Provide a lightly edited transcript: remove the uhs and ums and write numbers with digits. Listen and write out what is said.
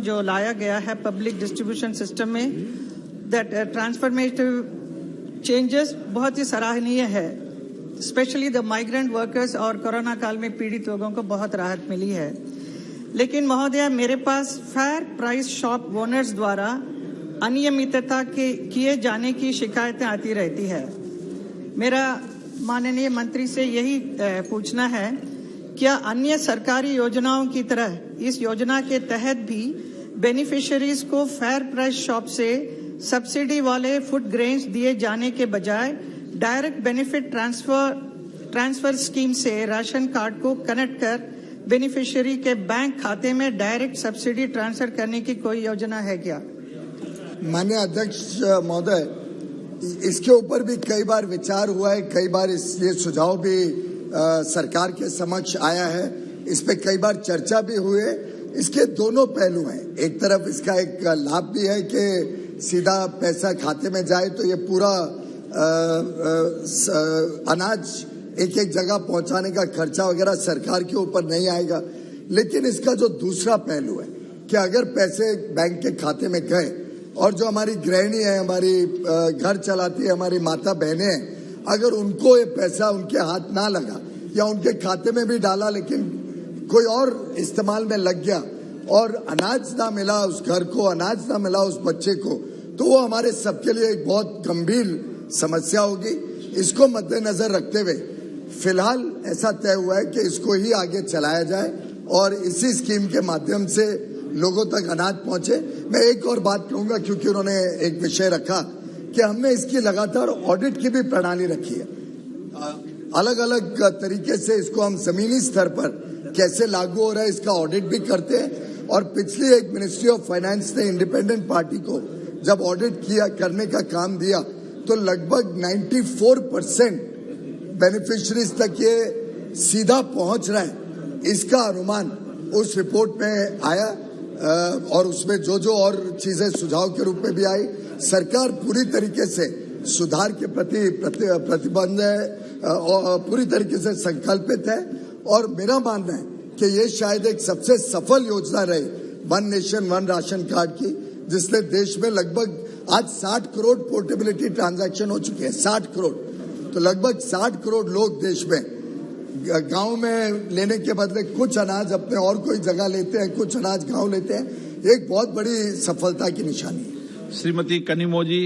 जो लाया गया है पब्लिक डिस्ट्रीब्यूशन सिस्टम में, दैट ट्रांसफॉर्मेटिव चेंजेस बहुत ही सराहनीय है। स्पेशली द माइग्रेंट वर्कर्स और कोरोना काल में पीड़ित लोगों को बहुत राहत मिली है। लेकिन महोदया, मेरे पास फेयर प्राइस शॉप ओनर्स द्वारा अनियमितता के किए जाने की शिकायतें आती रहती है। मेरा माननीय मंत्री से यही पूछना है, क्या अन्य सरकारी योजनाओं की तरह इस योजना के तहत भी बेनिफिशियरीज को फेयर प्राइस शॉप से सब्सिडी वाले फूड ग्रेन्स दिए जाने के बजाय डायरेक्ट बेनिफिट ट्रांसफर स्कीम से राशन कार्ड को कनेक्ट कर बेनिफिशियरी के बैंक खाते में डायरेक्ट सब्सिडी ट्रांसफर करने की कोई योजना है क्या? माननीय अध्यक्ष महोदय, इसके ऊपर भी कई बार विचार हुआ है, कई बार ये सुझाव भी सरकार के समक्ष आया है, इस पे कई बार चर्चा भी हुई है। इसके दोनों पहलू हैं। एक तरफ इसका एक लाभ भी है कि सीधा पैसा खाते में जाए तो ये पूरा अनाज एक एक जगह पहुंचाने का खर्चा वगैरह सरकार के ऊपर नहीं आएगा। लेकिन इसका जो दूसरा पहलू है कि अगर पैसे बैंक के खाते में गए और जो हमारी गृहिणी है, हमारी घर चलाती है, हमारी माता बहनें हैं, अगर उनको ये पैसा उनके हाथ ना लगा या उनके खाते में भी डाला लेकिन कोई और इस्तेमाल में लग गया और अनाज ना मिला उस घर को, अनाज ना मिला उस बच्चे को, तो वो हमारे सबके लिए एक बहुत गंभीर समस्या होगी। इसको मद्देनजर रखते हुए फिलहाल ऐसा तय हुआ है कि इसको ही आगे चलाया जाए और इसी स्कीम के माध्यम से लोगों तक अनाज पहुंचे। मैं एक और बात कहूंगा, क्योंकि उन्होंने एक विषय रखा कि हमने इसकी लगातार ऑडिट की भी प्रणाली रखी है। अलग अलग तरीके से इसको हम जमीनी स्तर पर कैसे लागू हो रहा है इसका ऑडिट भी करते हैं। और पिछली एक मिनिस्ट्री ऑफ फाइनेंस ने इंडिपेंडेंट पार्टी को जब ऑडिट किया करने का काम दिया तो लगभग 94% बेनिफिशरीज तक ये सीधा पहुंच रहा है, इसका अनुमान उस रिपोर्ट में आया। और उसमें जो जो और चीजें सुझाव के रूप में भी आई, सरकार पूरी तरीके से सुधार के प्रति प्रतिबद्ध है और पूरी तरीके से संकल्पित है। और मेरा मानना है कि ये शायद एक सबसे सफल योजना रहे one nation one ration card की, जिसने देश में लगभग आज 60 करोड़ पोर्टेबिलिटी ट्रांजैक्शन हो चुके हैं। 60 करोड़, तो लगभग 60 करोड़ लोग देश में गांव में लेने के बदले कुछ अनाज अपने और कोई जगह लेते हैं, कुछ अनाज गांव लेते हैं। एक बहुत बड़ी सफलता की निशानी है। श्रीमती कनिमोझी।